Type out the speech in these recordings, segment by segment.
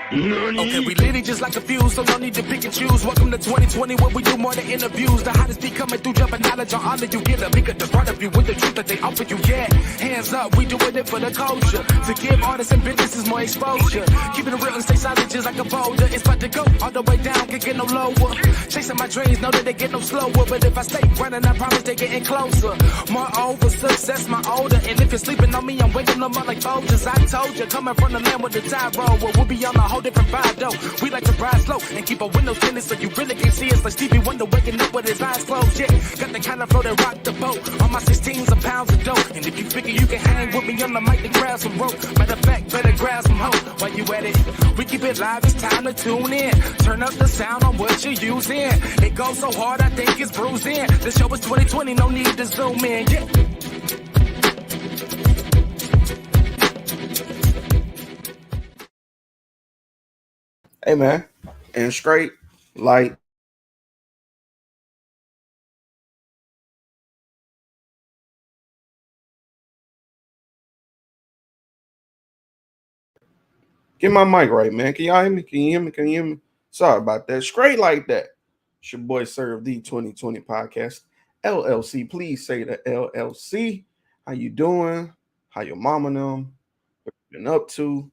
Okay, we lit it just like a fuse, so no need to pick and choose. Welcome to 2020, where we do more than interviews. The hottest be coming through, jumping knowledge on all of you. Get a bigger the front of you with the truth that they offer you. Yeah, hands up, we doing it for the culture. To give artists and businesses more exposure. Keeping it real and stay solid just like a boulder. It's about to go all the way down, can't get no lower. Chasing my dreams, know that they get no slower. But if I stay running, I promise they getting closer. Moreover, success my older. And if you're sleeping on me, I'm waking them up like Folgers. I told you, coming from the land with the tide roll. Well, we'll be on a whole different vibe though. We like to ride slow and keep our windows tinted so you really can't see us. Like Stevie Wonder waking up with his eyes closed. Yeah, got the kind of flow that rock the boat. On my 16s of pounds of dope. And if you figure you can hang with me on the mic, then grab some rope. Matter of fact, better grab some hope. While you at it, we keep it live. It's time to tune in. Turn up the sound on what you're using. It goes so hard, I think it's bruising. The show is 2020, no need to zoom in. Yeah. Hey man, and straight like get my mic right, man. Can y'all hear me? Can you hear me? Can you hear me? Sorry about that. Straight like that. It's your boy Serve the 2020 podcast. LLC. Please say the LLC. How you doing? How your mama and them? What you been up to?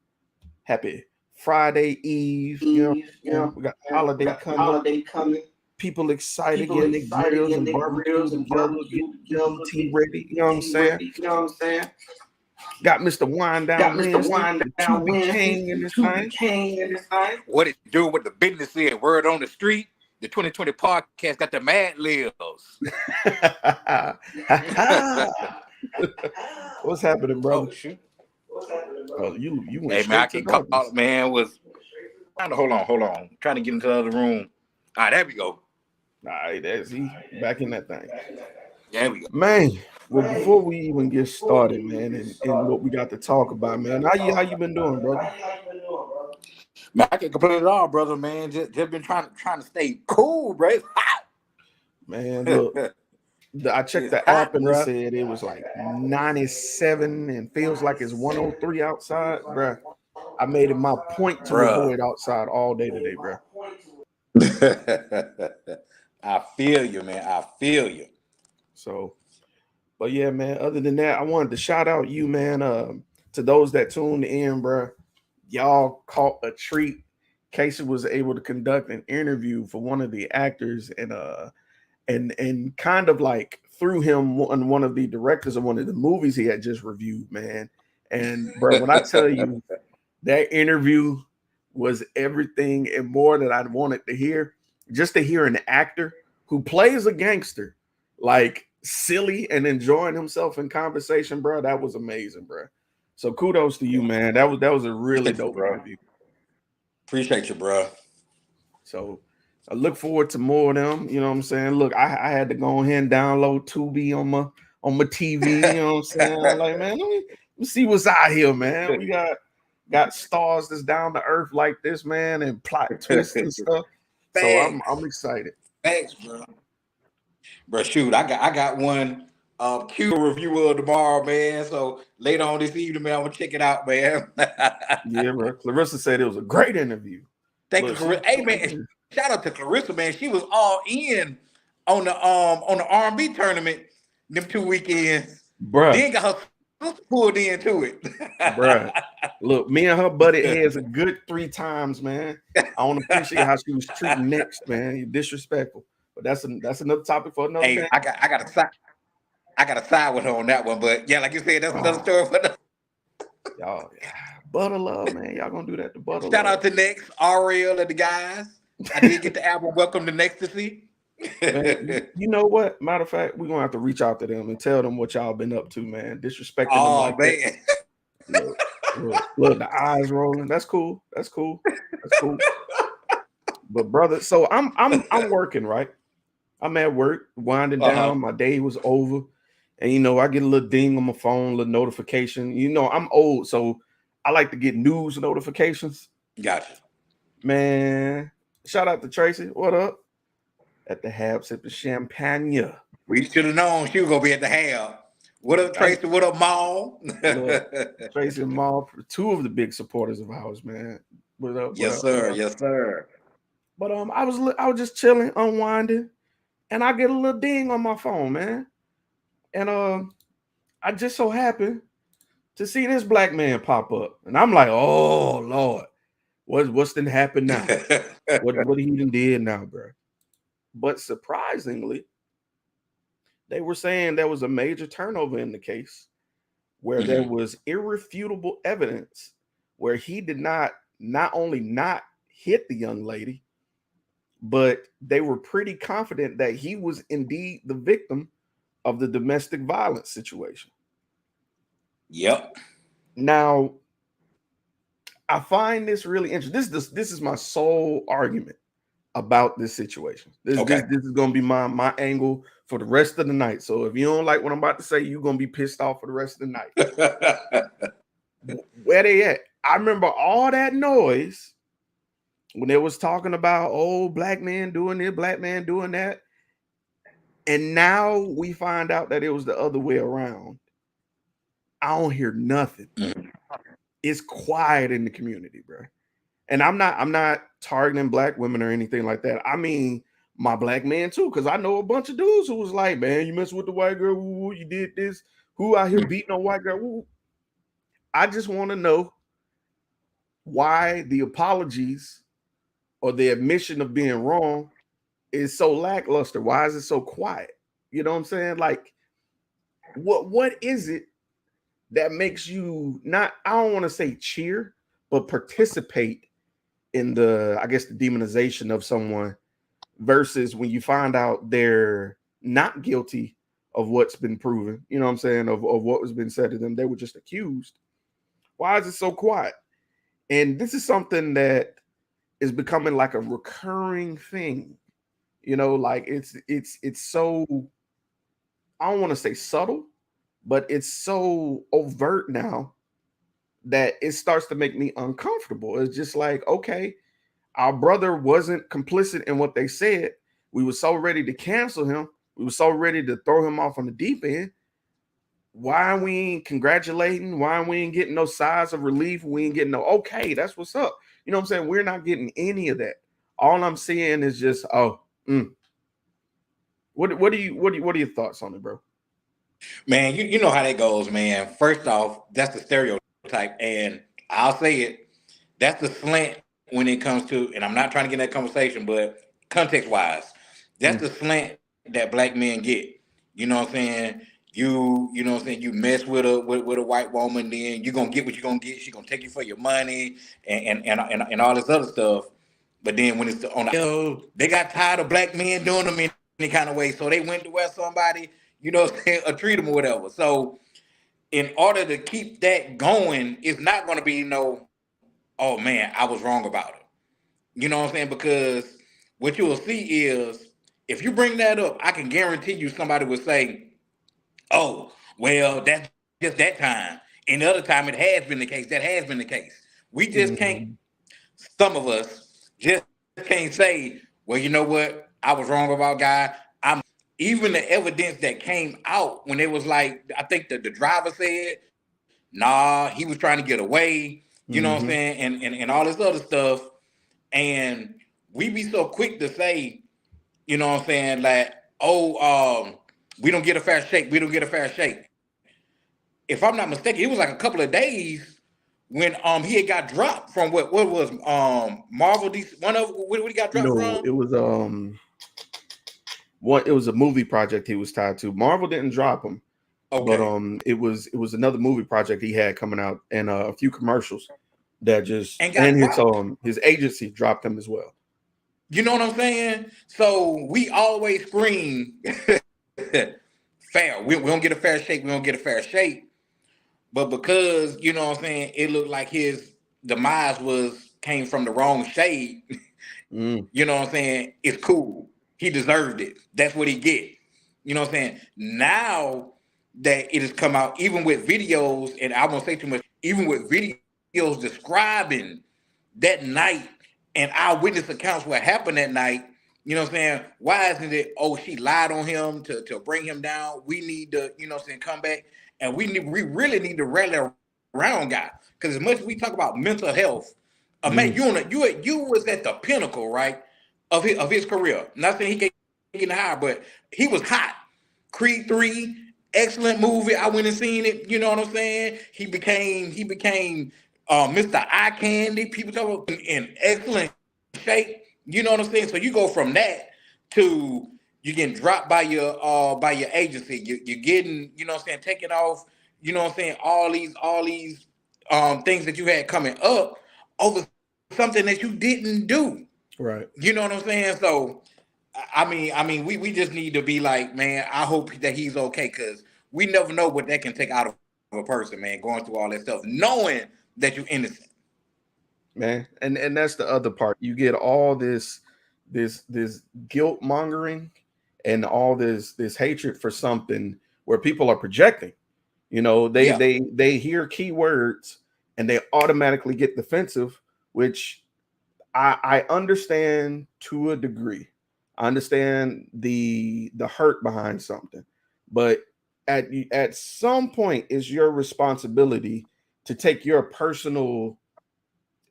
Happy Friday Eve. You know, we got holiday coming. People excited getting their grills and barbecues together, getting tea ready. You know what I'm saying? Got Mr. Wind Down Wednesday, the King in this thing. What it do with the business is, word on the street, the 2020 podcast got the mad libs. What's happening, brother? Oh, shoot. Oh, you went Hey, man, I straight can to call it, man. Hold on. Trying to get into the other room. All right, there we go. All right, that's he back in that thing. There we go. Man, well, before we even get started, man, and what we got to talk about, man, how you been doing, brother? Man, I can't complain at all, brother, man. Just been trying to stay cool, bro. It's hot. Man, look, I checked the app and it said it was like 97 and feels like it's 103 outside, bro. I made it my point to avoid outside all day today, bro. I feel you, man. I feel you. So, but yeah, man, other than that, I wanted to shout out you, man, to those that tuned in, bro. Y'all caught a treat. Casey was able to conduct an interview for one of the actors and kind of like threw him on one of the directors of one of the movies he had just reviewed, man. And bro, when I tell you that interview was everything and more that I wanted to hear, just to hear an actor who plays a gangster, like silly and enjoying himself in conversation, bro, that was amazing, bro. So kudos to you, man. That was a really dope interview. Appreciate you, bro. So I look forward to more of them. You know what I'm saying? Look, I had to go ahead and download Tubi on my TV. You know what I'm saying? I'm like, man, let me see what's out here, man. We got stars that's down to earth like this, man, and plot twists and stuff. So I'm excited. Thanks, bro. Bro, shoot, I got one Q review of tomorrow, man. So later on this evening, man, I'm gonna check it out, man. Yeah, bro. Clarissa said it was a great interview. Thank you, Clarissa. Hey, man, shout out to Clarissa, man. She was all in on the R&B tournament them 2 weekends. Bro. Then got her sister pulled into it. Bro. Look, me and her butted heads a good 3 times, man. I don't appreciate how she was treating next, man. You're disrespectful. But that's another topic for another day. I got a side with her on that one, but yeah, like you said, that's another story for another. Y'all, Butter Love, man. Y'all gonna do that to Butter Shout Love. out to Next, RL, and the guys. I did get the album Welcome to Ecstasy. Man, you know what? Matter of fact, we're gonna have to reach out to them and tell them what y'all been up to, man. Disrespecting them like man. That. Look, the eyes rolling. That's cool. But brother, so I'm working, right? I'm at work, winding down. My day was over. And, you know, I get a little ding on my phone, a little notification. You know, I'm old, so I like to get news notifications. Gotcha. Man, shout out to Tracy. What up? At the Hab sipping champagne. We should have known she was going to be at the Hab. What up, Tracy? What up, Maul? Tracy and Maul, 2 of the big supporters of ours, man. Yes, sir. Yes, sir. But I was just chilling, unwinding, and I get a little ding on my phone, man. And I just so happened to see this black man pop up, and I'm like, oh Lord, what's done happened now? What he done did now, bro? But surprisingly, they were saying there was a major turnover in the case where there was irrefutable evidence where he did not only not hit the young lady, but they were pretty confident that he was indeed the victim of the domestic violence situation. Yep. Now, I find this really interesting. This is my sole argument about this situation. This is gonna be my angle for the rest of the night. So if you don't like what I'm about to say, you're gonna be pissed off for the rest of the night. Where they at? I remember all that noise when they was talking about black man doing this, black man doing that. And now we find out that it was the other way around. I don't hear nothing. It's quiet in the community, bro. And I'm not targeting black women or anything like that. I mean my black man too, because I know a bunch of dudes who was like, man, you mess with the white girl, woo, you did this, who out here beating on white girl. Woo. I just want to know why the apologies or the admission of being wrong is so lackluster. Why is it so quiet? You know what I'm saying? Like, what is it that makes you not, I don't want to say cheer, but participate in the, I guess, the demonization of someone versus when you find out they're not guilty of what's been proven, you know what I'm saying, of what has been said to them. They were just accused. Why is it so quiet? And this is something that is becoming like a recurring thing, you know, like it's so, I don't want to say subtle, but it's so overt now that it starts to make me uncomfortable. It's just like, okay, our brother wasn't complicit in what they said. We were so ready to cancel him. We were so ready to throw him off on the deep end. Why we ain't congratulating? Why we ain't getting no sighs of relief? We ain't getting no, okay, that's what's up. You know what I'm saying? We're not getting any of that. All I'm seeing is just, What are your thoughts on it, bro? Man, you know how that goes, man. First off, that's the stereotype, and I'll say it. That's the slant when it comes to, and I'm not trying to get in that conversation, but context-wise, that's the slant that black men get. You know what I'm saying? You know what I'm saying? You mess with a white woman, then you're gonna get what you're gonna get. She's gonna take you for your money and all this other stuff. But then when it's on the, they got tired of black men doing them in any kind of way, so they went to where somebody, you know what I'm saying, or treat them or whatever. So in order to keep that going, it's not gonna be oh man, I was wrong about it. You know what I'm saying? Because what you will see is if you bring that up, I can guarantee you somebody will say, oh, well, that's just that time. And the other time it has been the case. That has been the case. We just can't, some of us just can't say, well, you know what? I was wrong about guy. Even the evidence that came out when it was like, I think the driver said, nah, he was trying to get away, you know what I'm saying? And all this other stuff. And we be so quick to say, you know what I'm saying, like, we don't get a fair shake. We don't get a fair shake. If I'm not mistaken, it was like a couple of days when he had got dropped from what was Marvel DC, what he got dropped from? No, it was it was a movie project he was tied to. Marvel didn't drop him. Okay. But it was another movie project he had coming out and a few commercials that just and his agency dropped him as well. You know what I'm saying? So we always scream fair. We don't get a fair shake. We don't get a fair shake. But because, you know what I'm saying, it looked like his demise came from the wrong shade. You know what I'm saying? It's cool. He deserved it. That's what he get. You know what I'm saying? Now that it has come out, even with videos, and I won't say too much, even with videos describing that night and eyewitness accounts what happened that night, you know what I'm saying? Why isn't it, she lied on him to bring him down? We need to, you know what I'm saying, come back. And we really need to rally around guy. Because as much as we talk about mental health, Man, you was at the pinnacle, right, of his career. Not saying he can't get higher, but he was hot. Creed 3, excellent movie. I went and seen it. You know what I'm saying? He became Mr. Eye Candy. People talk about in excellent shape. You know what I'm saying? So you go from that to you getting dropped by your agency. You're getting, you know what I'm saying, taking off, you know what I'm saying, all these things that you had coming up over something that you didn't do. Right. You know what I'm saying? So I mean, we just need to be like, man, I hope that he's okay, because we never know what that can take out of a person, man, going through all that stuff, knowing that you're innocent. Man, and that's the other part. You get all this guilt mongering and all this hatred for something where people are projecting. You know, they hear keywords and they automatically get defensive, which I understand to a degree. I understand the hurt behind something, but at some point it's your responsibility to take your personal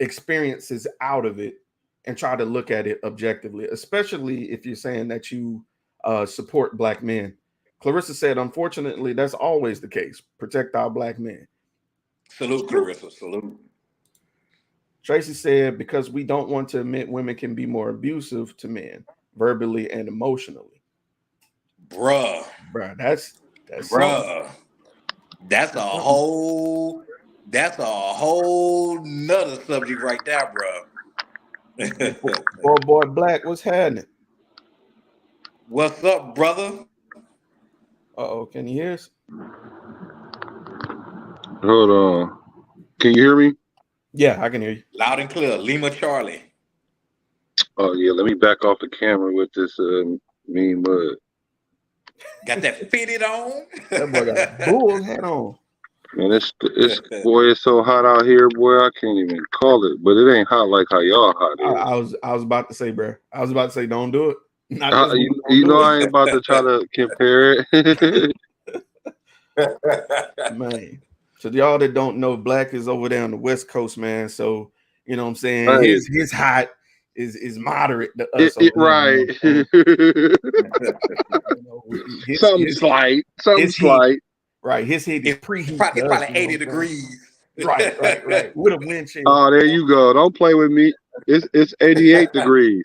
experiences out of it and try to look at it objectively, especially if you're saying that you support black men. Clarissa said, unfortunately, that's always the case. Protect our black men. Salute, Clarissa. Salute. Tracy said, because we don't want to admit women can be more abusive to men, verbally and emotionally. Bruh, that's bruh. That's a whole nother subject right there, bruh. boy, Black, what's happening? What's up, brother? Uh-oh, can you hear us? Hold on. Can you hear me? Yeah, I can hear you. Loud and clear. Lima Charlie. Oh, yeah. Let me back off the camera with this mean mud. Got that fitted on? That boy got a bull hat on. Man, it's boy, it's so hot out here, boy. I can't even call it, but it ain't hot like how y'all hot is. I was about to say, bro. I was about to say, don't do it. You know, I ain't about to try to compare it. Man. So y'all that don't know, Black is over there on the West Coast, man. So you know what I'm saying, right. his hot is moderate to us. Right. Something slight. Right. His heat is preheat. It's probably 80 degrees. Right. With a wind chill. Oh, there you go. Don't play with me. It's 88 degrees.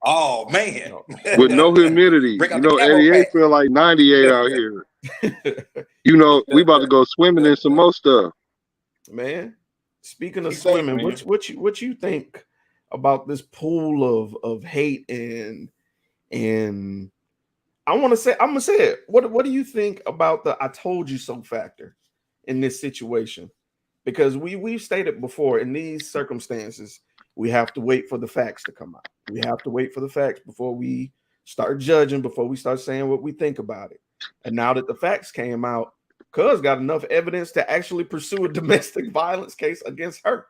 Oh man. With no humidity. You know, 88 feel like 98 out here. You know, we about to go swimming in some more stuff. Man, speaking of swimming, what you think about this pool of hate and I'm gonna say it. What do you think about the "I told you so" factor in this situation? Because we've stated before, in these circumstances, we have to wait for the facts to come out. We have to wait for the facts before we start judging, before we start saying what we think about it. And now that the facts came out, Cuz got enough evidence to actually pursue a domestic violence case against her.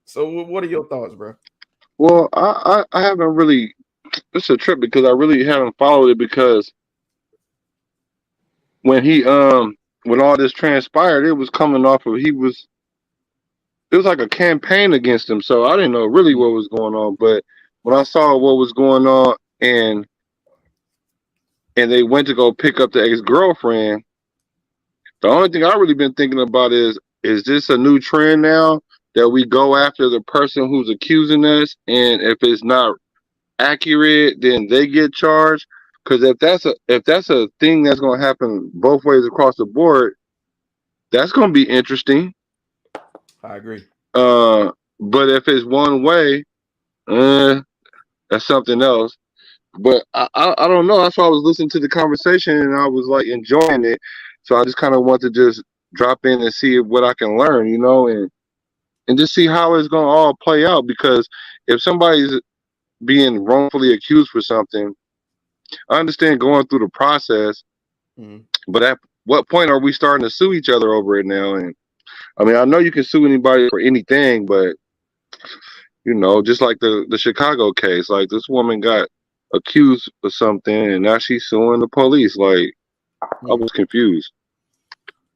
So what are your thoughts, bro? Well, I haven't really. It's a trip because I really haven't followed it, because when when all this transpired, it was coming off of it was like a campaign against him. So I didn't know really what was going on. But when I saw what was going on and they went to go pick up the ex-girlfriend, the only thing I really been thinking about is this a new trend now that we go after the person who's accusing us, and if it's not accurate, then they get charged? Because if that's a thing that's going to happen both ways across the board, that's going to be interesting. I agree. But if it's one way, that's something else. But I don't know. That's why I was listening to the conversation and I was like enjoying it. So I just kind of want to just drop in and see what I can learn, you know, and just see how it's going to all play out. Because if somebody's being wrongfully accused for something, I understand going through the process, but at what point are we starting to sue each other over it now? And I mean, I know you can sue anybody for anything, but you know, just like the Chicago case, like this woman got accused of something and now she's suing the police. Like, I was confused.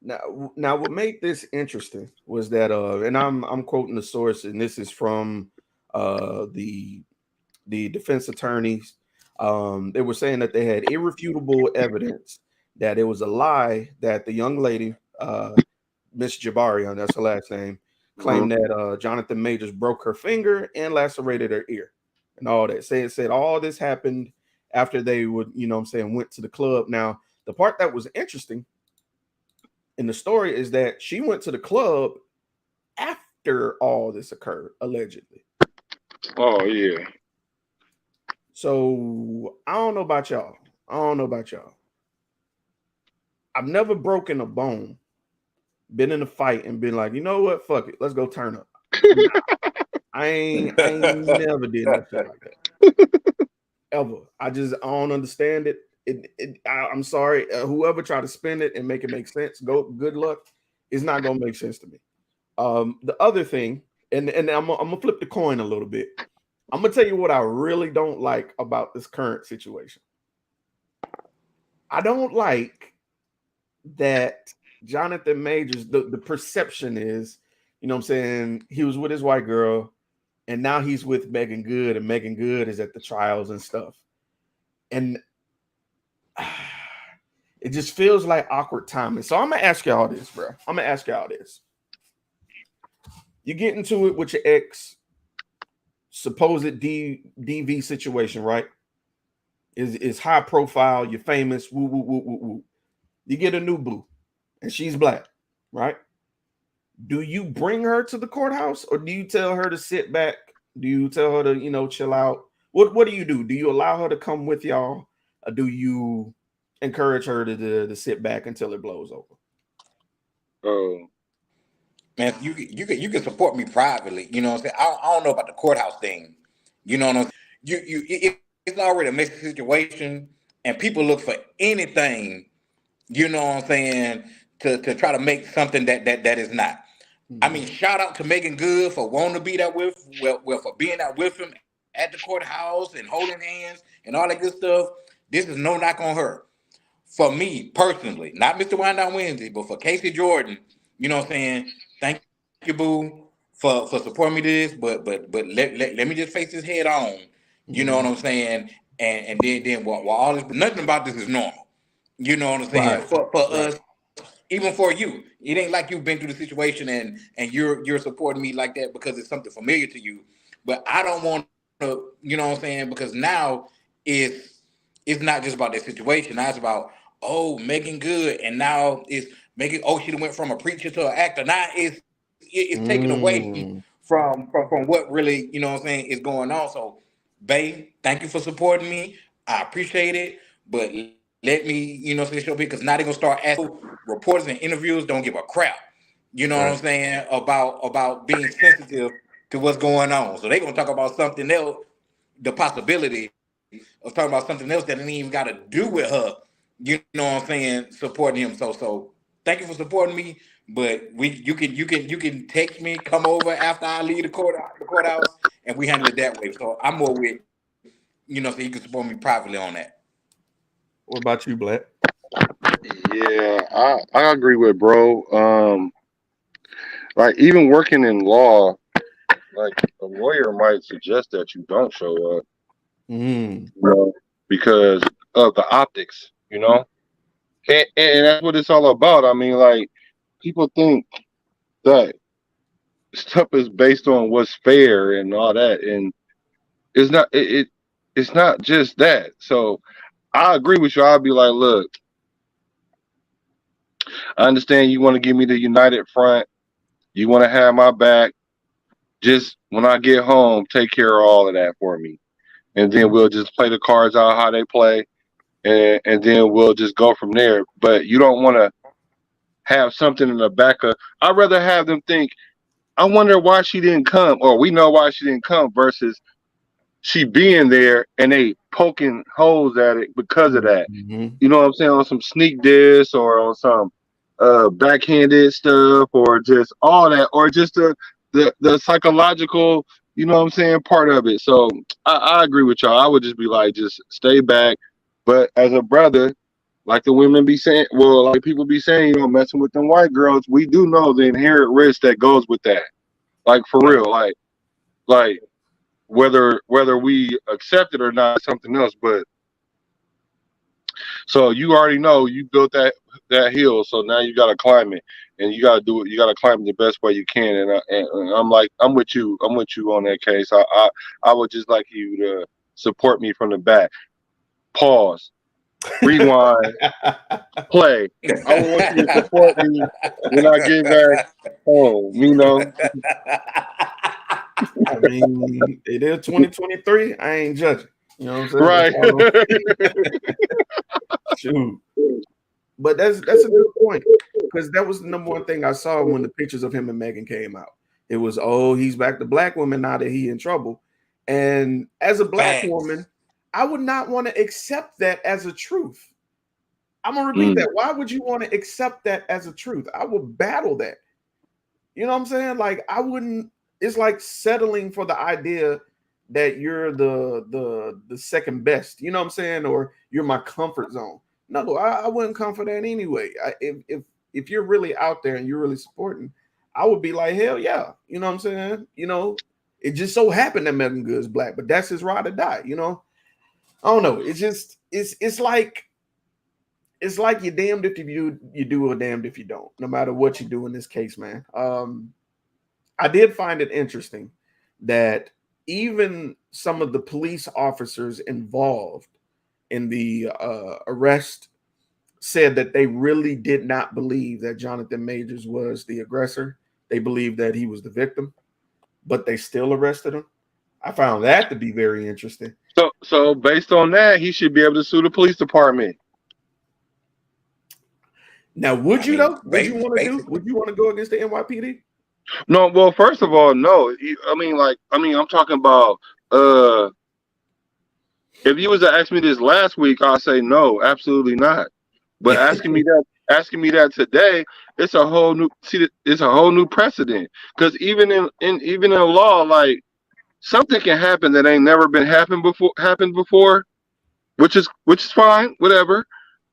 Now, what made this interesting was that, and I'm quoting the source, and this is from the defense attorneys. They were saying that they had irrefutable evidence that it was a lie that the young lady, Miss Jabarian, that's her last name, claimed that Johnathan Majors broke her finger and lacerated her ear, and all that. Said all this happened after they would, went to the club. Now, the part that was interesting in the story is that she went to the club after all this occurred, allegedly. Oh yeah. So I don't know about y'all. I've never broken a bone, been in a fight, and been like, you know what? Fuck it. Let's go turn up. I ain't never did nothing like that. Ever. I don't understand it. I'm sorry. Whoever tried to spin it and make it make sense, good luck. It's not gonna make sense to me. The other thing, and I'm gonna flip the coin a little bit. I'm gonna tell you what I really don't like about this current situation. I don't like that Johnathan Majors, the perception is, he was with his white girl, and now he's with Megan Good, and Megan Good is at the trials and stuff. And it just feels like awkward timing. So I'm gonna ask y'all this, bro. You get into it with your ex, supposed DV situation, right? Is high profile, you're famous, woo, woo, woo, woo, woo. You get a new boo, and she's black, right? Do you bring her to the courthouse, or do you tell her to sit back? Do you tell her to, chill out? What do you do? Do you allow her to come with y'all, or do you encourage her to sit back until it blows over? Oh. Man, you can support me privately. You know what I'm saying? I don't know about the courthouse thing. You know what I'm saying? It's already a mixed situation, and people look for anything. You know what I'm saying? To try to make something that is not. I mean, shout out to Megan Good for wanting to be there for being there with him at the courthouse and holding hands and all that good stuff. This is no knock on her. For me personally, not Mr. Wind Down Wednesday, but for Casey Jordan, you know what I'm saying? Thank you, boo, for supporting me this. But let me just face this head on. You know what I'm saying? And then while all this, nothing about this is normal. You know what I'm saying? Right. For us, even for you, it ain't like you've been through the situation and you're supporting me like that because it's something familiar to you. But I don't want to, you know what I'm saying? Because now it's not just about that situation. Now it's about Megan Good, and now it's making she went from a preacher to an actor. Now it's taken away from what really, you know what I'm saying, is going on. So, babe, thank you for supporting me. I appreciate it, but let me, you know, say show because now they're gonna start asking reporters and interviews don't give a crap. You know what I'm saying about being sensitive to what's going on. So they're gonna talk about something else, the possibility of talking about something else that ain't even got to do with her. You know what I'm saying? Supporting him. So thank you for supporting me. But you can text me, come over after I leave the courthouse, and we handle it that way. So I'm more with, so you can support me privately on that. What about you, Black? Yeah, I agree with bro. Like even working in law, like a lawyer might suggest that you don't show up, because of the optics, and that's what it's all about. I mean, like people think that stuff is based on what's fair and all that, and it's not. It's not just that. So I agree with you. I'll be like, look, I understand you want to give me the united front. You want to have my back. Just when I get home, take care of all of that for me. And then we'll just play the cards out how they play. And then we'll just go from there. But you don't want to have something in the back of. I'd rather have them think, I wonder why she didn't come, or we know why she didn't come, versus she being there and they poking holes at it because of that. You know what I'm saying? On some sneak diss or on some backhanded stuff, or just all that, or just the psychological, you know what I'm saying, part of it. So I agree with y'all. I would just be like, just stay back. But as a brother, like the women be saying, well, like people be saying, you know, messing with them white girls, we do know the inherent risk that goes with that. Like for Yeah. real, like whether we accept it or not is something else. But so you already know you built that hill, so now you got to climb it, and you got to do it. You got to climb it the best way you can. And I'm like, I'm with you. I'm with you on that case. I would just like you to support me from the back. Pause. Rewind. Play. I want you to support me when I get back home. You know. I mean, it is 2023. I ain't judging. You know what I'm saying? Right. Shoot. But that's a good point, because that was the number one thing I saw when the pictures of him and Megan came out. It was, oh, he's back to black women now that he in trouble. And as a black woman, I would not want to accept that as a truth. I'm gonna repeat that. Why would you want to accept that as a truth? I would battle that. You know what I'm saying? Like, I wouldn't. It's like settling for the idea that you're the second best. You know what I'm saying? Or you're my comfort zone. No, I wouldn't come for that anyway. If you're really out there and you're really supporting, I would be like, hell yeah. You know what I'm saying? You know, it just so happened that Megan Good is black, but that's his ride or die. You know, I don't know. It's just it's like you're damned if you do or damned if you don't. No matter what you do in this case, man. I did find it interesting that even some of the police officers involved in the arrest said that they really did not believe that Johnathan Majors was the aggressor. They believed that he was the victim, but they still arrested him. I found that to be very interesting. So based on that, he should be able to sue the police department. Now, would you though? Would you want to go against the NYPD? No, well, first of all, no. I'm talking about if you was to ask me this last week, I'll say no, absolutely not. But asking me that today, it's a whole new precedent. Because even in law, like something can happen that ain't never been happened before, which is fine, whatever.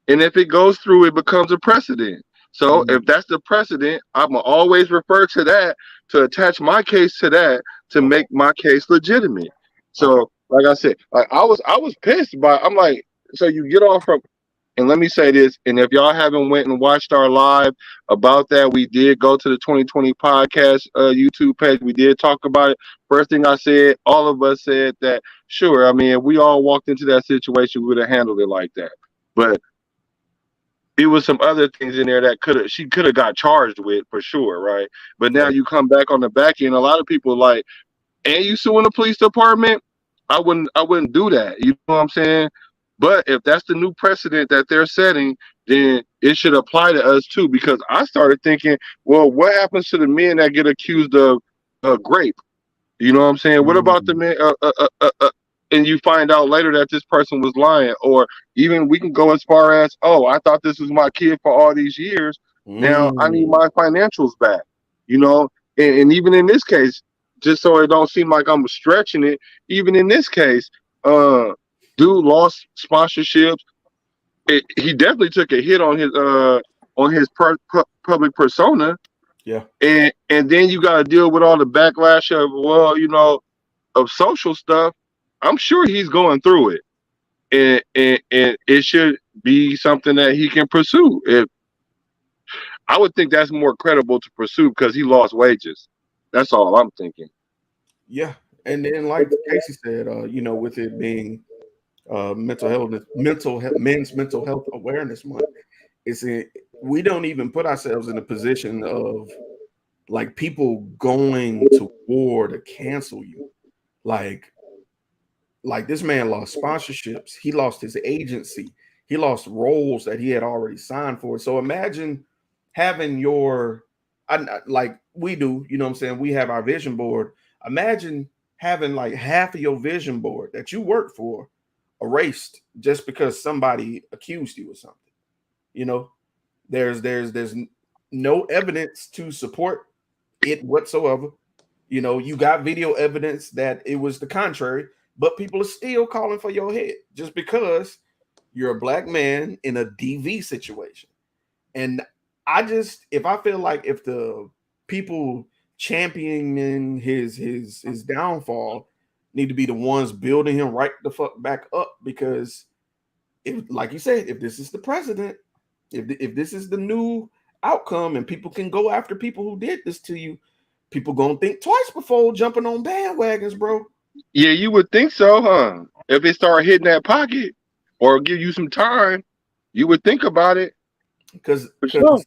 And if it goes through, it becomes a precedent. So if that's the precedent, I'm gonna always refer to that to attach my case to that to make my case legitimate. So, like I said, like I was pissed by. I'm like, so you get off from, and let me say this, and if y'all haven't went and watched our live about that, we did go to the 2020 podcast YouTube page. We did talk about it. First thing I said, all of us said that, sure, I mean, if we all walked into that situation, we would have handled it like that. But it was some other things in there that she could have got charged with for sure, right? But now you come back on the back end, a lot of people like, and you suing the police department? I wouldn't do that. You know what I'm saying? But if that's the new precedent that they're setting, then it should apply to us too. Because I started thinking, well, what happens to the men that get accused of rape? You know what I'm saying? What about the men? And you find out later that this person was lying, or even we can go as far as, oh, I thought this was my kid for all these years. Now I need my financials back. You know, and even in this case, just so it don't seem like I'm stretching it, even in this case, dude lost sponsorships. He definitely took a hit on his public persona. Yeah. And then you got to deal with all the backlash of, well, you know, of social stuff. I'm sure he's going through it. And it should be something that he can pursue. I would think that's more credible to pursue because he lost wages. That's all I'm thinking. Yeah. And then like Casey said, you know, with it being men's mental health awareness month, we don't even put ourselves in a position of like people going to war to cancel you. Like this man lost sponsorships, he lost his agency, he lost roles that he had already signed for. So imagine having like we do, you know what I'm saying? We have our vision board. Imagine having like half of your vision board that you work for erased just because somebody accused you of something. You know, there's no evidence to support it whatsoever. You know, you got video evidence that it was the contrary, but people are still calling for your head just because You're a black man in a DV situation. And if I feel like if the people championing his downfall need to be the ones building him right the fuck back up, because if, like you said, if this is the president, if this is the new outcome and people can go after people who did this to you, people gonna think twice before jumping on bandwagons, bro. Yeah, you would think so, huh? If they start hitting that pocket or give you some time, you would think about it. Because For sure.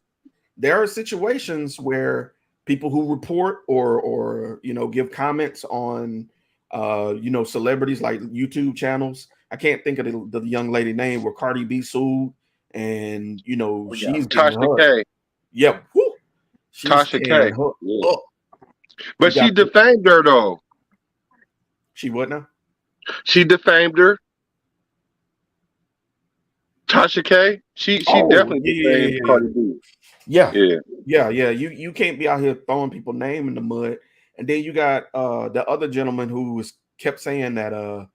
there are situations where people who report or give comments on celebrities, like YouTube channels. I can't think of the young lady name where Cardi B sued, and she's getting Tasha her. K. Yeah, whew, she's Tasha tearing K. her Yeah. up. But she defamed her though. She what now? She defamed her. Tasha K. She definitely defamed Cardi B. Yeah. You can't be out here throwing people name in the mud. And then you got the other gentleman who kept saying that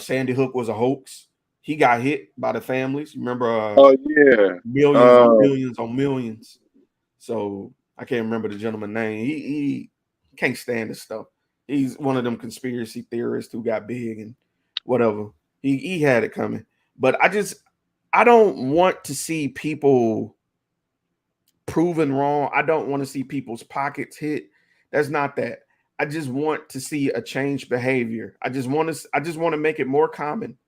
Sandy Hook was a hoax. He got hit by the families. Remember? Oh yeah, millions on millions on millions. So I can't remember the gentleman's name. He can't stand this stuff. He's one of them conspiracy theorists who got big and whatever. He had it coming. But I don't want to see people proven wrong. I don't want to see people's pockets hit. That's not that. I just want to see a changed behavior. I just want to make it more common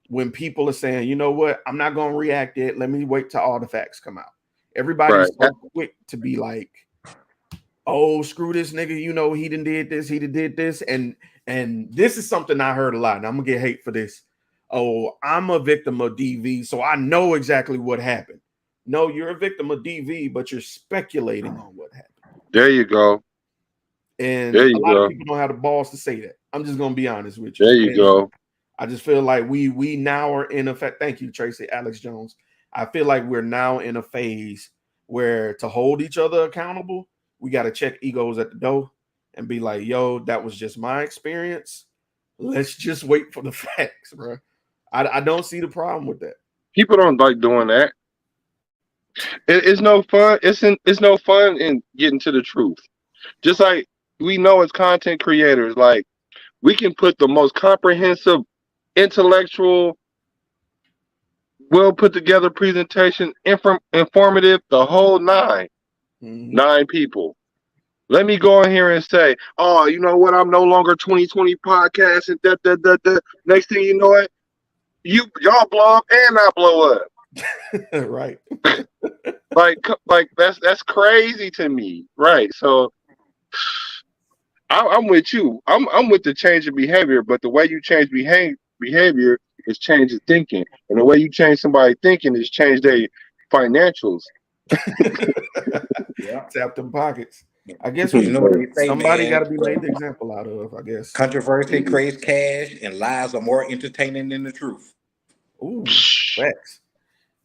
when people are saying, you know what, I'm not going to react yet. Let me wait till all the facts come out. Everybody's so quick to be like, oh, screw this nigga. He did this. He did this. And this is something I heard a lot. And I'm going to get hate for this. Oh, I'm a victim of DV, so I know exactly what happened. No, you're a victim of DV, but you're speculating on what happened. There you go. And a lot of people don't have the balls to say that. I'm just going to be honest with you. There you go. I just feel like we now are in effect. Thank you, Tracy, Alex Jones. I feel like we're now in a phase where to hold each other accountable, we got to check egos at the door and be like, yo, that was just my experience. Let's just wait for the facts, bro. I don't see the problem with that. People don't like doing that. It's no fun. It's no fun in getting to the truth. Just like we know as content creators, like we can put the most comprehensive, intellectual, well put together presentation, informative, the whole nine. Mm-hmm. 9 people. Let me go in here and say, oh, you know what? I'm no longer 2020 podcast and that. Next thing you know it, y'all blow up and I blow up. Right. like that's crazy to me. Right. So I'm with you. I'm with the change of behavior, but the way you change behavior is change of thinking. And the way you change somebody thinking is change their financials. Yeah. Tap them pockets. I guess somebody got to be made the example out of, I guess. Controversy creates cash and lies are more entertaining than the truth. Ooh, facts.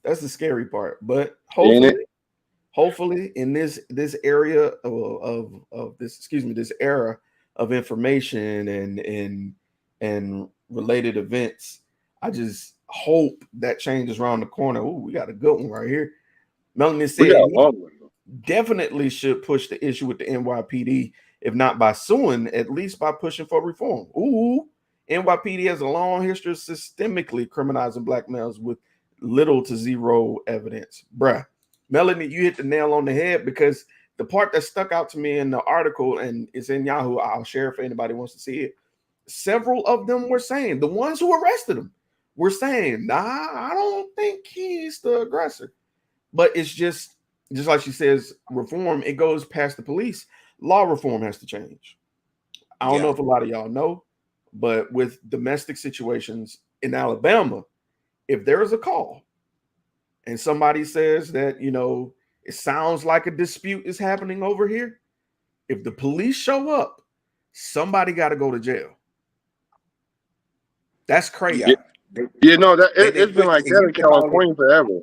That's the scary part. But hopefully in this area of this era of information and related events, I just hope that changes around the corner. Ooh, we got a good one right here. Melanie said definitely should push the issue with the NYPD, if not by suing, at least by pushing for reform. Ooh, NYPD has a long history of systemically criminalizing black males with little to zero evidence. Bruh, Melanie, you hit the nail on the head, because the part that stuck out to me in the article, and it's in Yahoo, I'll share if anybody wants to see it. Several of them were saying, the ones who arrested him were saying, nah, I don't think he's the aggressor. But it's just like she says, reform, it goes past the police. Law reform has to change. I don't know if a lot of y'all know, but with domestic situations in Alabama, if there is a call and somebody says that, it sounds like a dispute is happening over here, if the police show up, somebody got to go to jail. That's crazy. It's been like that in California forever.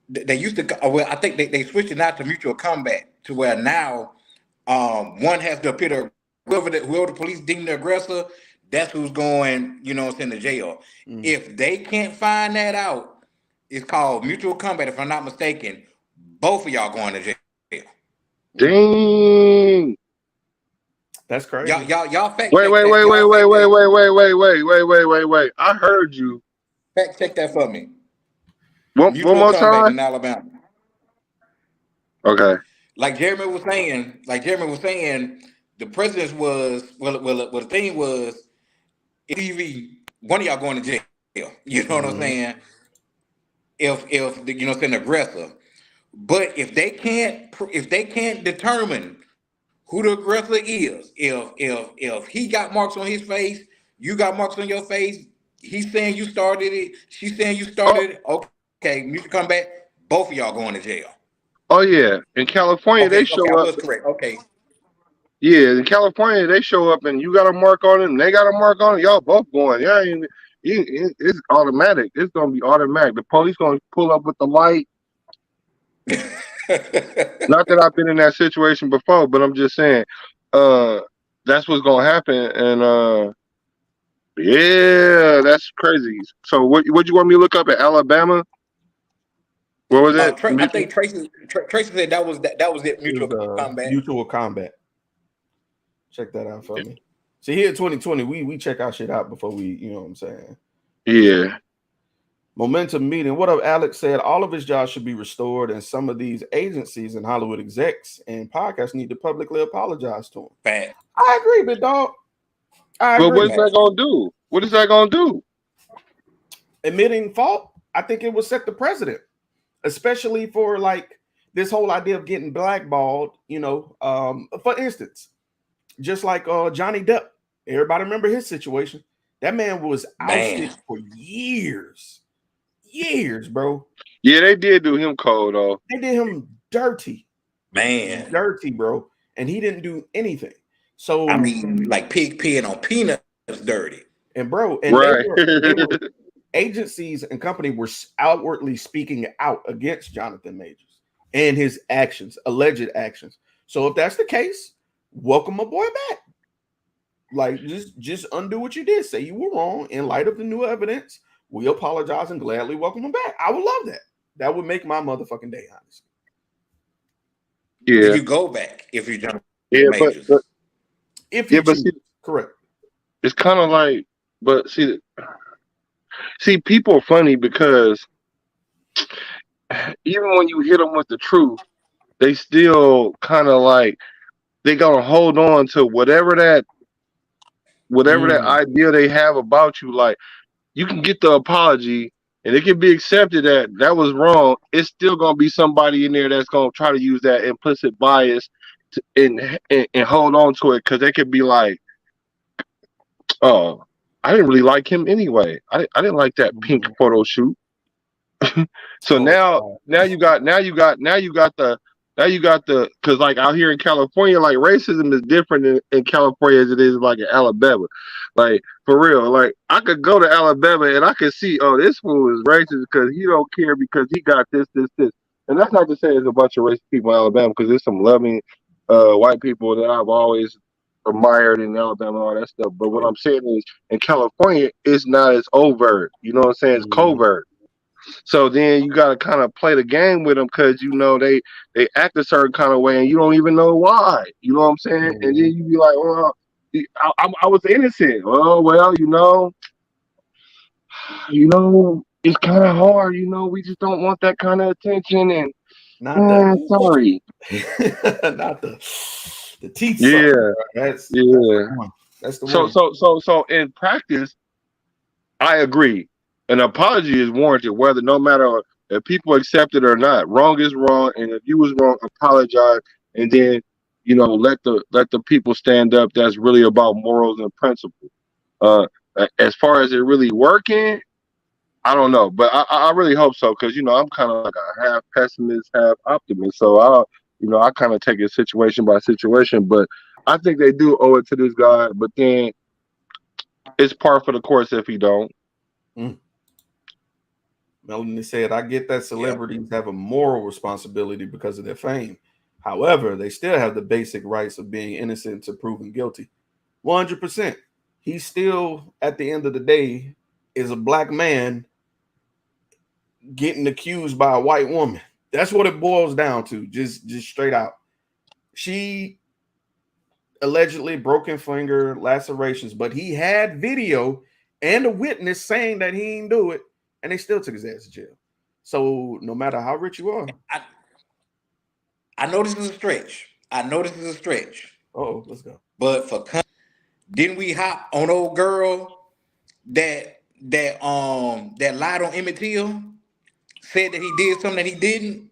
They used to, well, I think they switched it out to mutual combat, to where now one has to appear to whoever the police deem the aggressor, that's who's going, you know what I'm saying, to jail. If they can't find that out, it's called mutual combat, if I'm not mistaken. Both of y'all going to jail. Dang. That's crazy. Y'all fact Wait, check wait, that. wait, wait, Y'all wait, fact wait, that. wait, wait, wait, wait, wait, wait, wait, wait. I heard you. Fact check that for me. One Mutual more combat time. in Alabama. Okay. Like Jeremy was saying, the president's was the thing was either one of y'all going to jail. You know what I'm saying? If the, you know what I'm saying, aggressor. But if they can't determine who the aggressor is, if he got marks on his face, you got marks on your face, he's saying you started it, she's saying you Oh, started it. Okay, mutual combat. Both of y'all going to jail. oh yeah. In California, they Okay, I show up. was correct. Okay. Yeah, in California, they show up and you got a mark on them. They got a mark on it. Y'all both going. Yeah, it's automatic. It's gonna be automatic. The police gonna pull up with the light. Not that I've been in that situation before, but I'm just saying, uh, that's what's gonna happen. And yeah, that's crazy. So what you want me to look up at Alabama? What was it? I think Tracy said that was it. It Mutual was combat. mutual combat. Check that out for me. See, here at 2020, we check our shit out before we, you know what I'm saying. Yeah. Momentum meeting. What up, Alex said all of his jobs should be restored, and some of these agencies and Hollywood execs and podcasts need to publicly apologize to him. Bad. I agree, big dog. I But agree. what is that gonna do? What is that gonna do? Admitting fault, I think it will set the precedent, especially for like this whole idea of getting blackballed. You know, for instance, just like Johnny Depp. Everybody remember his situation. That man was ousted for years, bro. Yeah, they did do him cold though. They did him dirty, bro, and he didn't do anything. So I mean, like pig peeing on peanuts dirty. and bro, and Right. they were agencies and company were outwardly speaking out against Johnathan Majors and his actions, alleged actions. So if that's the case, welcome my boy back. Like just undo what you did. Say you were wrong in light of the new evidence. We apologize and gladly welcome him back. I would love that. That would make my motherfucking day, honestly. If Yeah. you go back, if you jump Yeah, majors. but If you choose, see, correct. it's kind of like, but see, people are funny because even when you hit them with the truth, they still kind of like they gonna hold on to whatever that idea they have about you. Like you can get the apology and it can be accepted that was wrong. It's still gonna be somebody in there that's gonna try to use that implicit bias and hold on to it because they could be like, oh, I didn't really like him anyway. I didn't like that pink photo shoot. So now you got the because like out here in California, like racism is different in California as it is like in Alabama. Like for real, like I could go to Alabama and I could see, oh, this fool is racist because he don't care because he got this. And that's not to say there's a bunch of racist people in Alabama because there's some loving white people that I've always admired in Alabama and all that stuff. But what I'm saying is in California, it's not as overt. You know what I'm saying? It's covert. So then you got to kind of play the game with them because you know they act a certain kind of way and you don't even know why. You know what I'm saying? And then you be like, well, I was innocent. Oh well, it's kind of hard. We just don't want that kind of attention. And sorry, not the teeth. Yeah, that's yeah. That's the one. So in practice, I agree. An apology is warranted, whether no matter if people accept it or not. Wrong is wrong, and if you was wrong, apologize, and then let the people stand up. That's really about morals and principles. As far as it really working, I don't know, but I really hope so because I'm kind of like a half pessimist, half optimist. So I kind of take it situation by situation, but I think they do owe it to this guy. But then it's par for the course if he don't. Melanie said, I get that celebrities have a moral responsibility because of their fame. However, they still have the basic rights of being innocent to proven guilty. 100%. he still, at the end of the day, is a black man getting accused by a white woman. That's what it boils down to, just straight out. She allegedly broken finger, lacerations, but he had video and a witness saying that he didn't do it, and they still took his ass to jail. So no matter how rich you are, I know this is a stretch. I know this is a stretch. oh, let's go. But didn't we hop on old girl that lied on Emmett Till, said that he did something that he didn't?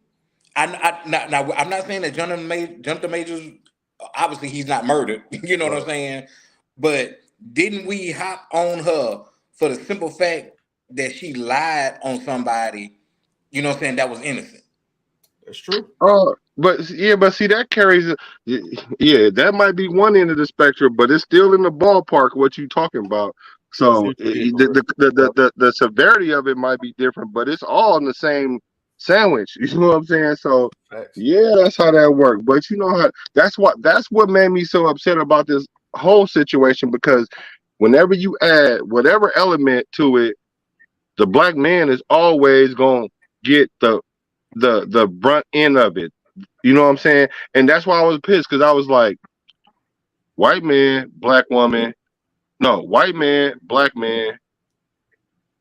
Now I'm not saying that Jonathan Majors, obviously he's not murdered. You know what I'm saying? But didn't we hop on her for the simple fact that she lied on somebody? You know what I'm saying? That was innocent. That's true. But see that carries. Yeah, that might be one end of the spectrum, but it's still in the ballpark. What you talking about? So the severity of it might be different, but it's all in the same sandwich. You know what I'm saying? So yeah, that's how that works. But you know how that's what made me so upset about this whole situation, because whenever you add whatever element to it, the black man is always gonna get the brunt end of it. You know what I'm saying? And that's why I was pissed, because I was like, white man, black woman, no, white man, black man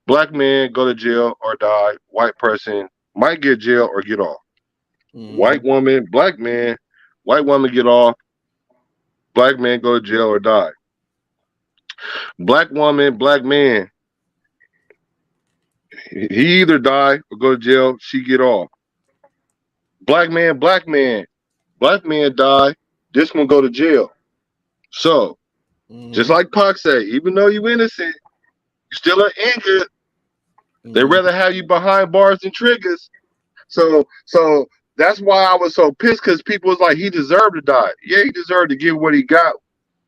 go to jail or die. White person might get jail or get off. White woman, black man, white woman get off. Black man go to jail or die. Black woman, black man, he either die or go to jail. She get off. Black man, black man die. This one go to jail. So, just like Pac say, even though you innocent, you still are injured. They rather have you behind bars than triggers. So that's why I was so pissed, because people was like, he deserved to die. Yeah, he deserved to get what he got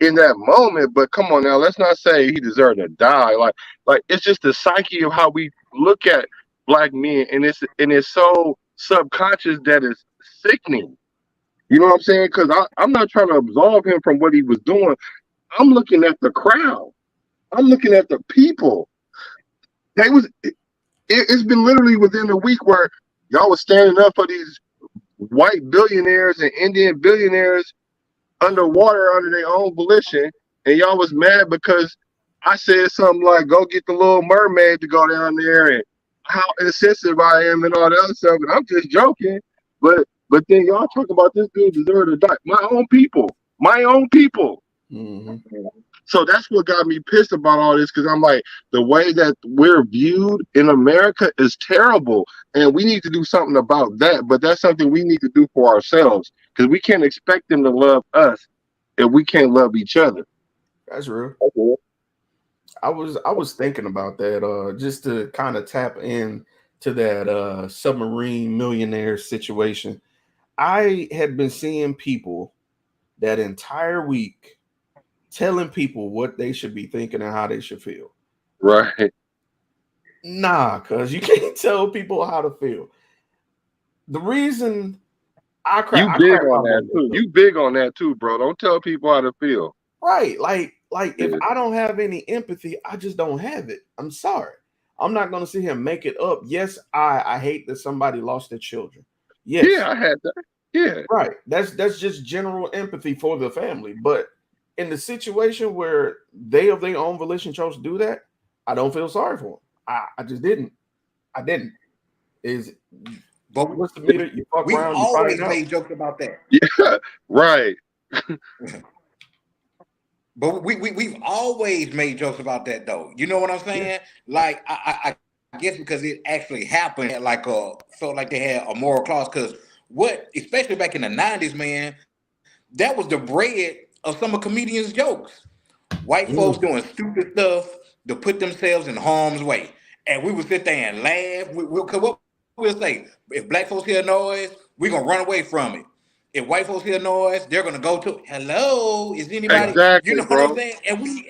in that moment. But come on now, let's not say he deserved to die. Like it's just the psyche of how we look at black men, and it's so subconscious that it's sickening. You know what I'm saying? Because I'm not trying to absolve him from what he was doing. I'm looking at the crowd. I'm looking at the people. It's been literally within a week where y'all was standing up for these white billionaires and Indian billionaires underwater under their own volition, and y'all was mad because I said something like, go get the Little Mermaid to go down there, and how insensitive I am and all that other stuff. And I'm just joking. But then y'all talk about this dude deserve to die. My own people. So that's what got me pissed about all this, because I'm like, the way that we're viewed in America is terrible, and we need to do something about that. But that's something we need to do for ourselves, because we can't expect them to love us if we can't love each other. That's real. I was thinking about that, just to kind of tap in to that submarine millionaire situation. I had been seeing people that entire week telling people what they should be thinking and how they should feel. Right. Nah, because you can't tell people how to feel. The reason you big on that too. You big on that too, bro. Don't tell people how to feel. Right. Like if I don't have any empathy, I just don't have it. I'm sorry. I'm not going to sit here and make it up. Yes, I hate that somebody lost their children. Yes. Yeah, I had that. Yeah. Right. That's just general empathy for the family. But in the situation where they of their own volition chose to do that, I don't feel sorry for them. I just didn't. I didn't. But what's the meter? You fuck we've around, always made jokes about that. Yeah, right. But we've always made jokes about that, though. You know what I'm saying? Yeah. Like I guess because it actually happened, felt like they had a moral clause. Because especially back in the 90s, man, that was the bread of some of comedians' jokes. White folks doing stupid stuff to put themselves in harm's way, and we would sit there and laugh. We'll say, if black folks hear noise, we're gonna run away from it. If white folks hear noise, they're gonna go to hello. Is anybody? Exactly, you know bro. what I'm saying?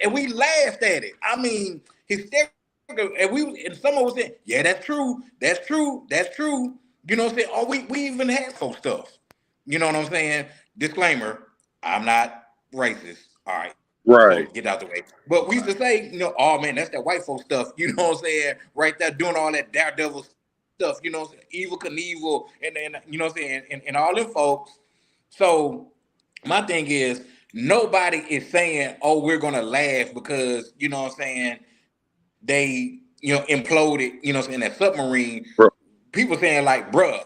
And we laughed at it. I mean, hysterical. And some of us said, yeah, that's true. That's true. That's true. You know what I'm saying? Oh, we even had folk stuff. You know what I'm saying? Disclaimer: I'm not racist. All right. Right. So get out the way. But we used to say, oh man, that's that white folk stuff. You know what I'm saying? Right there, doing all that daredevil stuff. You know what I'm saying? Evil Knievel and you know what I'm saying? And all them folks. So my thing is, nobody is saying, oh, we're gonna laugh because you know what I'm saying, they imploded, you know what I'm saying, that submarine. Bro. People saying like, bruh,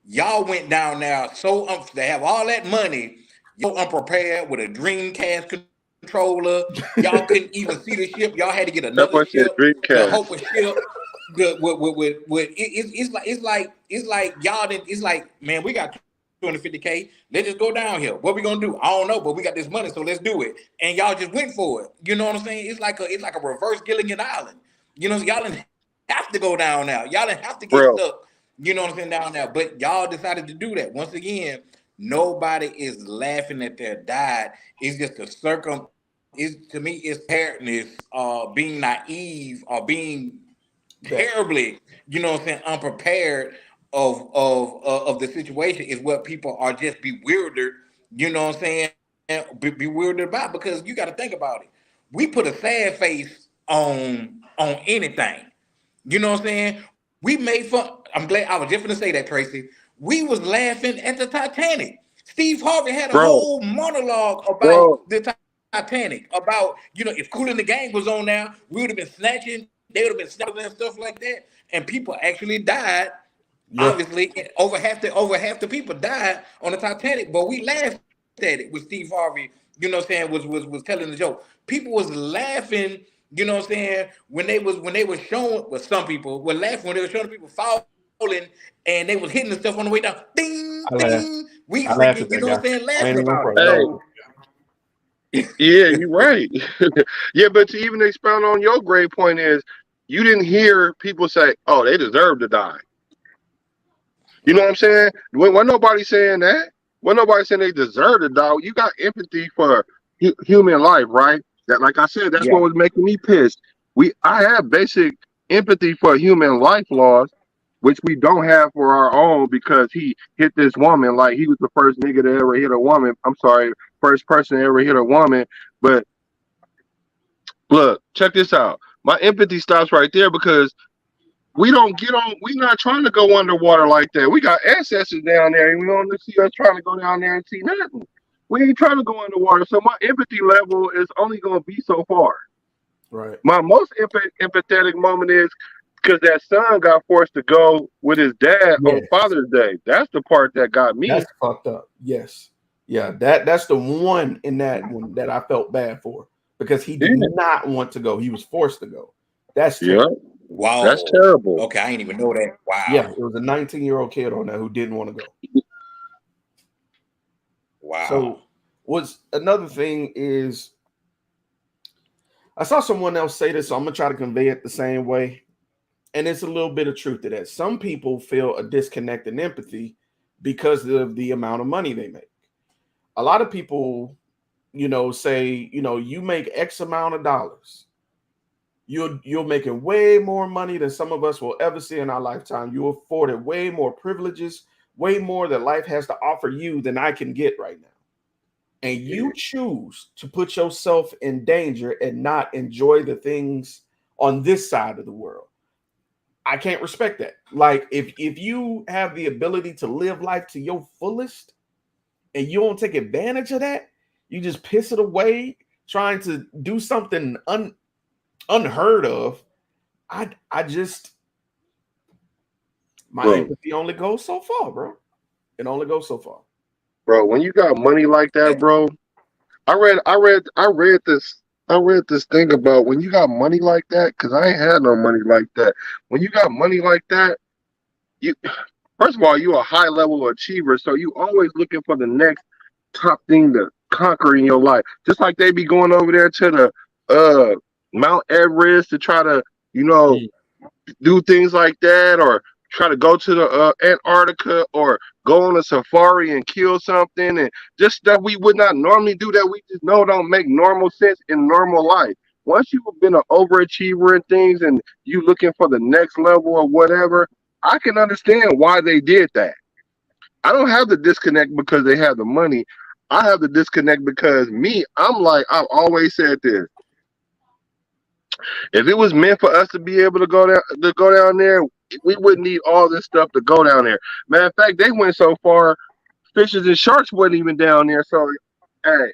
y'all went down there so they have all that money, y'all unprepared with a Dreamcast controller. Y'all couldn't even see the ship. Y'all had to get That another boy said ship to Dreamcast. hope a ship. It's like y'all didn't. It's like, man, we got 250K. Let's just go down here. What we gonna do? I don't know, but we got this money, so let's do it. And y'all just went for it. You know what I'm saying? It's like a reverse Gilligan Island. Y'all didn't have to go down now. Y'all didn't have to get Bro, stuck. You know what I'm saying, down there. But y'all decided to do that. Once again, nobody is laughing at their dad. It's just a to me, it's parentness, being naive or being terribly, you know what I'm saying, unprepared of the situation is what people are just bewildered, you know what I'm saying, bewildered about, because you got to think about it. We put a sad face on anything. You know what I'm saying? We made fun. I'm glad I was just gonna say that, Tracy. We was laughing at the Titanic. Steve Harvey had a bro, whole monologue bro, about the Titanic. About, if Kool and the Gang was on now, we would have been snatching. They would have been snapping and stuff like that. And people actually died. Yeah. Obviously, over half the people died on the Titanic. But we laughed at it with Steve Harvey. You know what I'm saying? Was telling the joke. People was laughing. You know what I'm saying? When they were showing, well, some people were laughing when they were showing people falling and they was hitting the stuff on the way down. Ding, I laughed. ding. We I laughed at freaking, you that know what guy. I'm saying, I ain't laughing even gonna about it. front. hey, So yeah, you're right. Yeah, but to even expound on your great point is you didn't hear people say, "Oh, they deserve to die." You know what I'm saying? When nobody saying that, when nobody saying they deserve to die, you got empathy for human life, right? That, like I said, that's yeah, what was making me pissed. I have basic empathy for human life laws, which we don't have for our own because he hit this woman like he was the first nigga to ever hit a woman. I'm sorry, first person to ever hit a woman. But look, check this out. My empathy stops right there because we don't get on. We're not trying to go underwater like that. We got ancestors down there, and we don't see us trying to go down there and see nothing. We ain't trying to go underwater. So my empathy level is only going to be so far. Right. My most empathetic moment is because that son got forced to go with his dad on Yes. Father's Day. That's the part that got me. That's fucked up. Yes. Yeah. That's the one in that one that I felt bad for because he did Yeah, not want to go. He was forced to go. That's yeah, terrible. that's wow. terrible, Okay, I ain't even know that. Yeah, Wow, it was a 19-year-old kid on that who didn't want to go. wow. So what's another thing is I saw someone else say this, so I'm gonna try to convey it the same way. And it's a little bit of truth to that. Some people feel a disconnect in empathy because of the amount of money they make. A lot of people, say, you make X amount of dollars. You're making way more money than some of us will ever see in our lifetime. You afforded way more privileges, way more that life has to offer you than I can get right now. And you choose to put yourself in danger and not enjoy the things on this side of the world. I can't respect that. Like if you have the ability to live life to your fullest and you don't take advantage of that, you just piss it away trying to do something unheard of. I just my bro. empathy only goes so far, bro. It only goes so far. Bro, when you got money like that, bro, I read this thing about when you got money like that, because I ain't had no money like that. When you got money like that, you first of all, you a high level achiever, so you always looking for the next top thing to conquer in your life. Just like they be going over there to the Mount Everest to try to, you know, do things like that, or try to go to the Antarctica, or go on a safari and kill something, and just stuff we would not normally do that we just know don't make normal sense in normal life. Once you've been an overachiever in things and you looking for the next level or whatever, I can understand why they did that. I don't have the disconnect because they have the money. I have the disconnect because I'm like, I've always said this. If it was meant for us to be able to go down there, we wouldn't need all this stuff to go down there. Matter of fact, they went so far, fishes and sharks wasn't even down there. So, hey,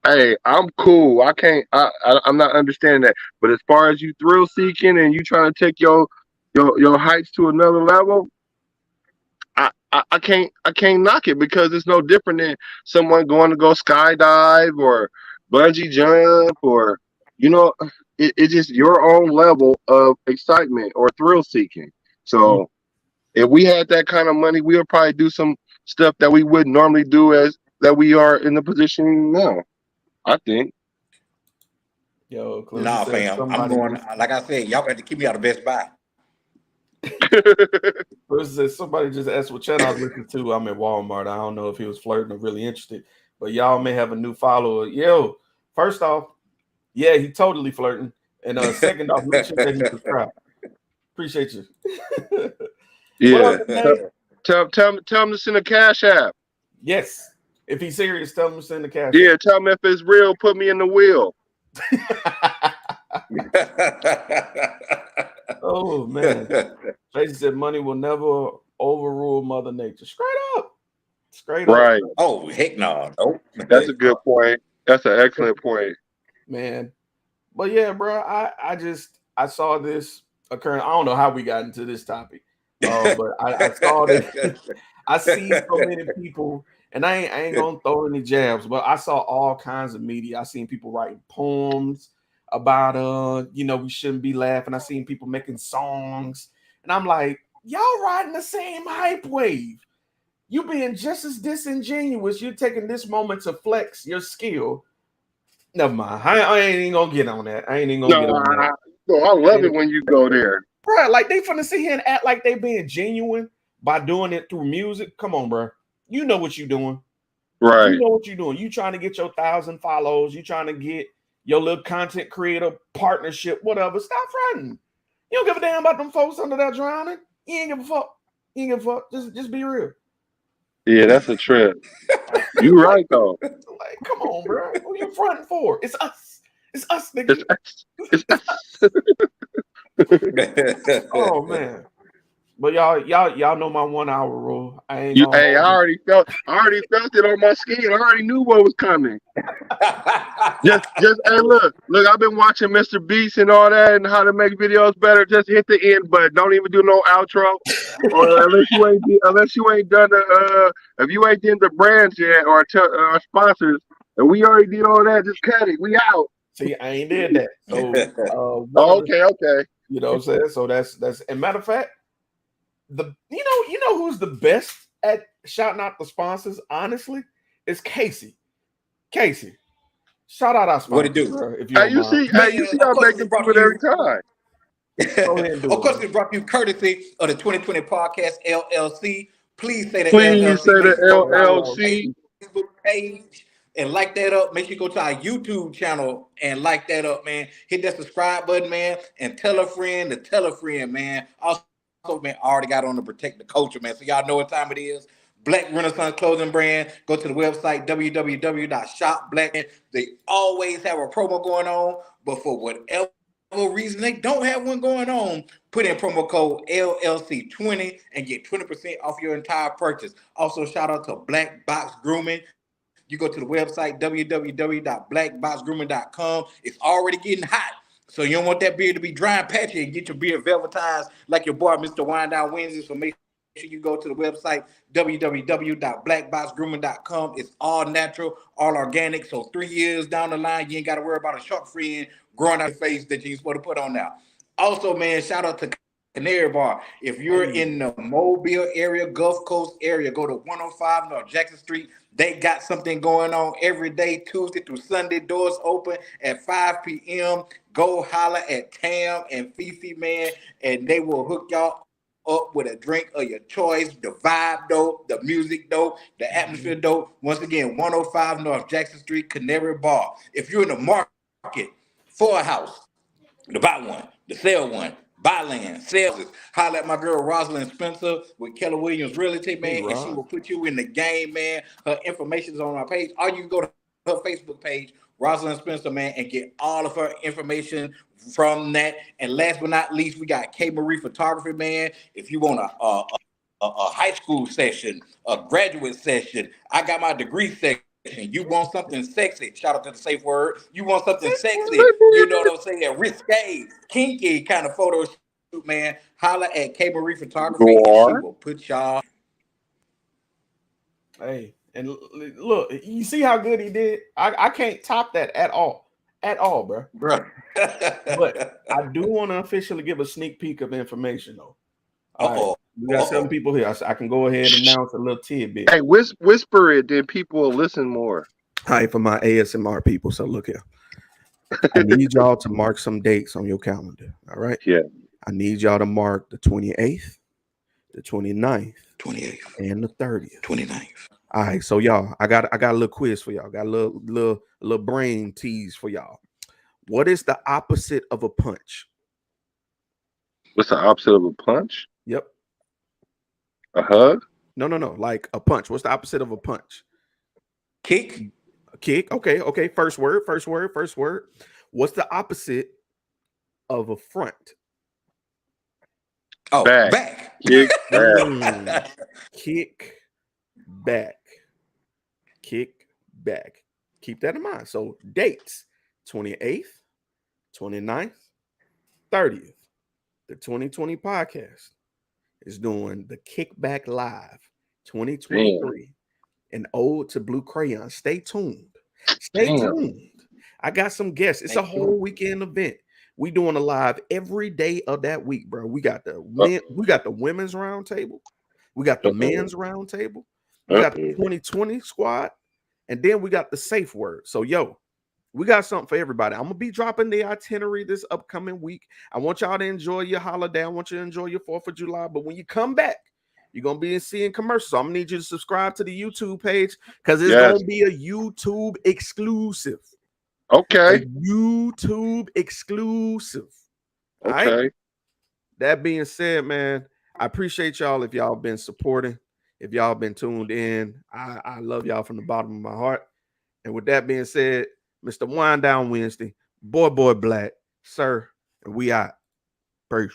hey, I'm cool. I can't. I'm not understanding that. But as far as you thrill seeking and you trying to take your heights to another level, I can't knock it because it's no different than someone going to go skydive or bungee jump or you know it's just your own level of excitement or thrill seeking. Mhm. So if we had that kind of money, we would probably do some stuff that we wouldn't normally do as that we are in the position now. I think. Yo, Clarissa Nah, said fam. I'm somebody going. just Like I said, y'all got to keep me out of Best Buy. Clarissa said somebody just asked what channel I was listening to. I'm at Walmart. I don't know if he was flirting or really interested, but y'all may have a new follower. Yo, first off, yeah, he totally flirting. And second off, make sure that he subscribed. Appreciate you. What up, Yeah. Nate? Tell him to send a cash app. Yes. If he's serious, tell him to send the cash Yeah, tell him if it's real, put me in the wheel. app. Oh man. Tracy said money will never overrule Mother Nature. Straight up. Straight up. Right. Oh, heck no. Nope. That's a good point. That's an excellent point. Man. But yeah, bro, I saw this occurring. I don't know how we got into this topic. But I saw that I see so many people, and I ain't gonna throw any jabs, but I saw all kinds of media. I seen people writing poems about we shouldn't be laughing. I seen people making songs, and I'm like, y'all riding the same hype wave. You being just as disingenuous. You're taking this moment to flex your skill. Never mind. I ain't even gonna get on that. I ain't even gonna No, get on that. I love it when you go there. Bro, like they finna sit here and act like they being genuine by doing it through music. Come on, bro. You know what you doing. You Right. know what you're doing. You trying to get your 1,000 follows. You trying to get your little content creator partnership, whatever. Stop fronting. You don't give a damn about them folks under there drowning. You ain't give a fuck. You ain't give a fuck. Just be real. Yeah, that's a trip. You like, right though. like, come on, bro. Who you fronting for? It's us. It's us, It's nigga. it's It's us. Oh man. But y'all know my 1 hour rule. I ain't you. gonna Hey, hold I already felt it on my skin. I already knew what was coming. Just hey, look. I've been watching Mr. Beast and all that, and how to make videos better. Just hit the end button. Don't even do no outro, or unless you ain't done the if you ain't done the brands yet or sponsors, and we already did all that. Just cut it. We out. See, I ain't did that. So one Oh, of the okay. you know what I'm saying? So that's and matter of fact, you know who's the best at shouting out the sponsors, honestly? It's Casey. Casey. Shout out our What it sponsors, do? bro, if you Hey, don't mind. you Man, see, of I course make it's them brought do to it every you. time. Go ahead and do Of it, course, man. it's brought to you courtesy of the 2020 Podcast LLC. Please say the Please say LLC. Make the sure you go to our LLC. Facebook page and like that up. Make sure you go to our YouTube channel and like that up, man. Hit that subscribe button, man, and tell a friend to tell a friend, man. Also, man, I already got on to protect the culture, man. So y'all know what time it is. Black Renaissance Clothing Brand. Go to the website www.shopblack. They always have a promo going on, but for whatever reason they don't have one going on, put in promo code LLC20 and get 20% off your entire purchase. Also, shout out to Black Box Grooming. You go to the website www.blackboxgrooming.com. It's already getting hot. So you don't want that beard to be dry and patchy and get your beard velvetized like your boy Mr. Wind Down Wednesday. So make sure you go to the website www.blackboxgrooming.com. It's all natural, all organic. So 3 years down the line, you ain't got to worry about a shark friend growing out your face that you ain't supposed to put on now. Also, man, shout out to Canary Bar. If you're Hey, in the Mobile area, Gulf Coast area, go to 105 North Jackson Street. They got something going on every day, Tuesday through Sunday. Doors open at 5 p.m. Go holler at Tam and Fifi, man, and they will hook y'all up with a drink of your choice. The vibe dope, the music dope, the atmosphere dope. Once again, 105 North Jackson Street, Canary Bar. If you're in the market for a house, to buy one, to sell one, buy land, sell it. Holler at my girl Rosalind Spencer with Keller Williams Realty, Hey, man, and she Roz. will put you in the game, man. Her information is on our page. Or you can go to her Facebook page, Rosalind Spencer, man, and get all of her information from that. And last but not least, we got K Marie Photography, man. If you want a high school session, a graduate session, I got my degree section. You want something sexy? Shout out to the safe word. You want something sexy? You know what I'm saying? Risque, kinky kind of photo shoot, man. Holla at K Marie Photography, and she Noir. will put y'all. Hey, and look, you see how good he did? I can't top that at all. At all, bro. Bro. But I do want to officially give a sneak peek of information, though. All right. Uh-oh. We got 7 people here. I can go ahead and announce a little tidbit. Hey, whisper it, then people will listen more. Hi, for my ASMR people. So look here. I need y'all to mark some dates on your calendar. All right. Yeah. I need y'all to mark the 28th, the 29th, 28th, and the 30th. 29th. All right. So y'all, I got a little quiz for y'all. Got a little brain tease for y'all. What is the opposite of a punch? What's the opposite of a punch? Yep. A hug? No. Like a punch. What's the opposite of a punch? Kick. A kick. Okay. First word. What's the opposite of a front? Oh, back. Kick back. Kick back. Kick back. Keep that in mind. So dates 28th, 29th, 30th. The 2020 podcast is doing the Kickback Live 2023, an ode to Blue Crayon. Stay tuned. Stay tuned. I got some guests. It's a whole weekend event. We doing a live every day of that week, bro. We got the men, we got the women's round table, we got the men's round table, we got the 2020 squad, and then we got the safe word. So yo, we got something for everybody. I'm gonna be dropping the itinerary this upcoming week. I want y'all to enjoy your holiday. I want you to enjoy your 4th of July. But when you come back, you're gonna be seeing commercials. So I'm gonna need you to subscribe to the YouTube page because it's gonna be a YouTube exclusive. Okay. A YouTube exclusive. All okay. Right? That being said, man, I appreciate y'all if y'all been supporting, if y'all been tuned in. I love y'all from the bottom of my heart. And with that being said, Mr. Wind Down Wednesday, boy Black, sir, and we out. Peace.